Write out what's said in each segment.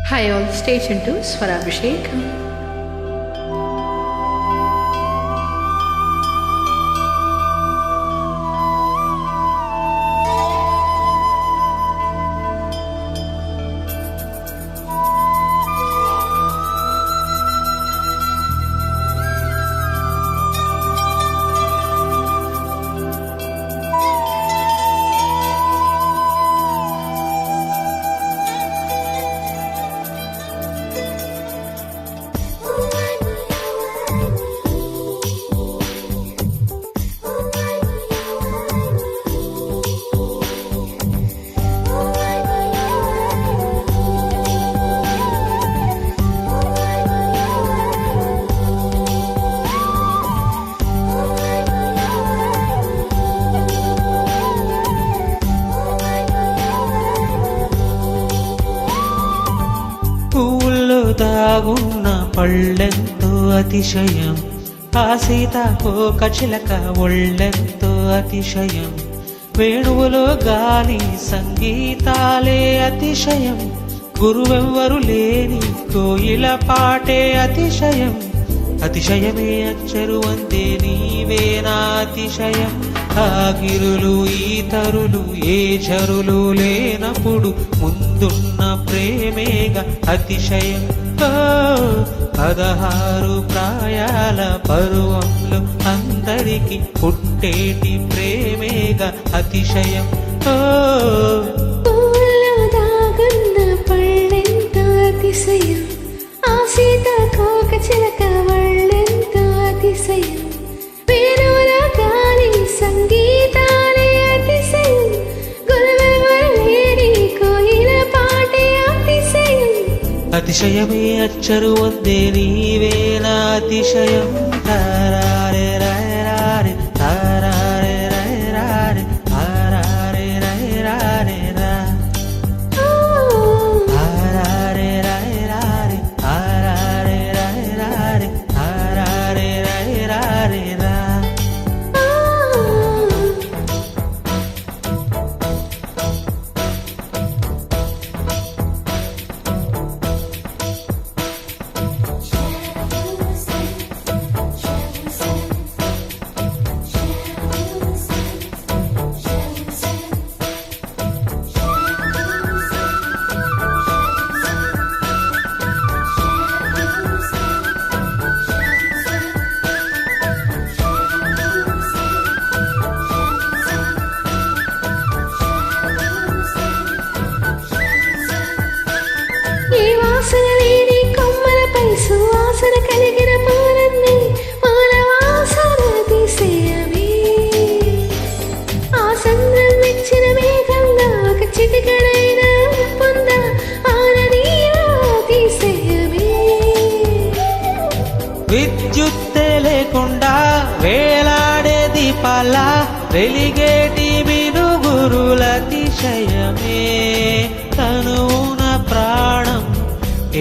Hi all, stay tuned to Swarabhishek. దాగున్న పళ్ళెంతో అతిశయం, ఆ సీతాకోక చిలక ఒళ్ళెంతో అతిశయం, వేణువులో గాలి సంగీతాలే అతిశయం, గురువెవ్వరు లేని కోయిల పాటే అతిశయం, అతిశయమే అచ్చరు అందే నీవేనా అతిశయం, ఆగిరులు ఈతరులు ఏ చరులు లేనప్పుడు ముందున్న ప్రేమేగా అతిశయం. 16 ప్రాయాల పరువంలో అందరికి పుట్టేటి ప్రేమేగా అతిశయం. పూల్లో దాగున్న పళ్ళెంతో అతిశయం, ఆ సీతాకోక చిలక ఒళ్ళెంతో అతిశయం, వేణువులో గాలి సంగీతాలే అతిశయం, గురువెవ్వరు లేని కోయిల పాటే అతిశయం, అతిశయమే అచ్చరు వందే నీవేనా అతిశయం. తారారే రారే రారే తారారే రారే రారే తారారే రారే రారే రా తారారే రారే రారే తారారే రారే రారే తారారే రారే రారే రా. ఏ వాసన లేని కొమ్మలపై సువాసన కలిగిన పూలన్నీ పూల వాసన అతిశయమే, ఆ సంద్రం మెచ్చిన మేఘంలో ఒక చిటికెడైన పొంద ఆననీయ అతిశయమే, విద్యుత్తే లేకుండా వేలాడే దీపాల వెలిగేటి మినుగురుల అతిశయమే, తనువున ప్రాణం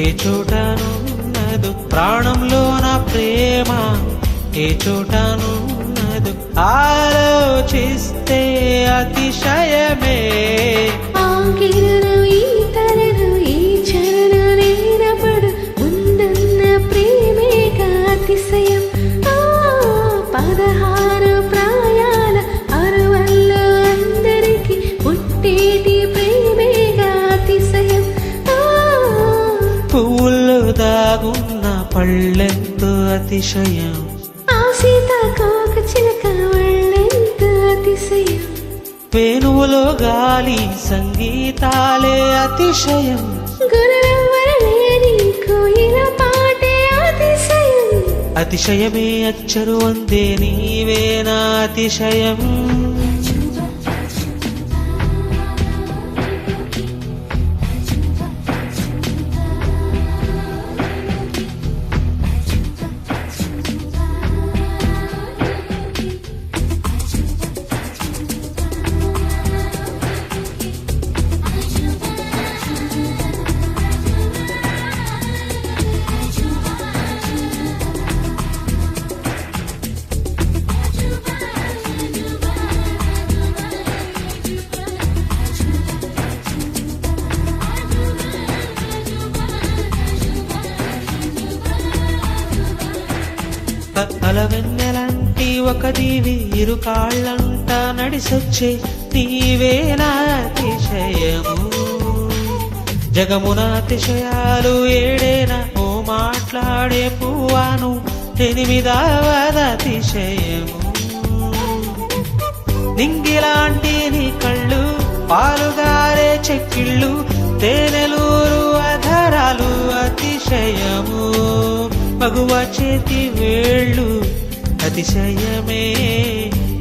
ఏ చోటనున్నదు, ప్రాణంలోన ప్రేమ ఏ చోటనున్నదు, ఆలోచిస్తే అతిశయమే, ఆగిరులు ఈతరులు ఈ చరణ లేనప్పుడు ముందున్న ప్రేమేగా అతిశయం. 16 ప్రాయాల అరువల్లో అందరికి పుట్టేటి ప్రేమేగా అతిశయం. పువ్వుల్లో దాగున్న పళ్ళెంతో అతిశయం, ఆ సీతాకోక చిలక ఒళ్ళెంతో అతిశయం, వేణువులో గాలి సంగీతాలే అతిశయం, గురువెవ్వరు లేని కోయిల పాటే అతిశయం, అతిశయమే అచ్చరు అందే నీవేనా అతిశయం. అలవెన్నెలంటి ఒక దీవి ఇరు కాళ్ళంట నడిసొచ్చే నీవే నా అతిశయము జగమున అతిశయాలు ఏడేనా ఓ మాట్లాడే పువ్వాను ఎనిమిదవద అతిశయము నింగిలాంటి నీ కళ్ళు పాలుగారే చెక్కిళ్ళు తేనెలూరు అధరాలు అతిశయము మగువ చేతి వేళ్ళు అతిశయమే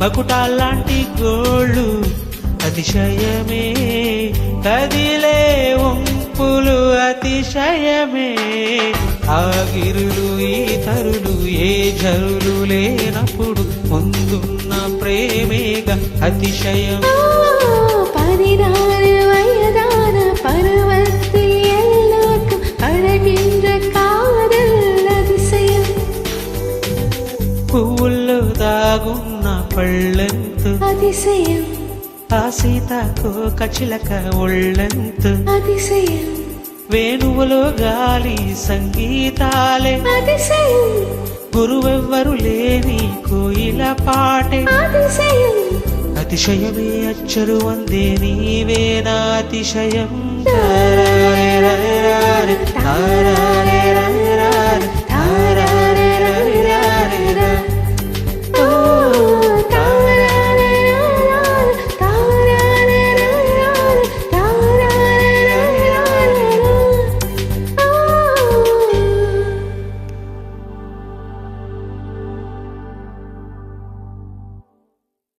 మకుటాల్లాంటి గోళ్ళు అతిశయమే కదిలే వంపులు అతిశయమే ఆగిరులు ఈ తరులు ఏ జరులు లేనప్పుడు ముందున్న ప్రేమేగా అతిశయం பதினாறு வயதான பருவத்தில் எல்லோருக்கும் அழகின்ற காதல் அதிசயம் పువ్వుల్లో దాగున్న పళ్ళెంతు அதிசயம் ఆ సీతాకోక చిలక ఒళ్ళెంతు அதிசயம் వేణువులో గాలి సంగీతాలే அதிசயம் గురువెవ్వరు లేని కోయిల పాటే அதிசயம் అతిశయమే అచ్చరు వందే నీవే నా అతిశయం తారారే రే రే తారారే రే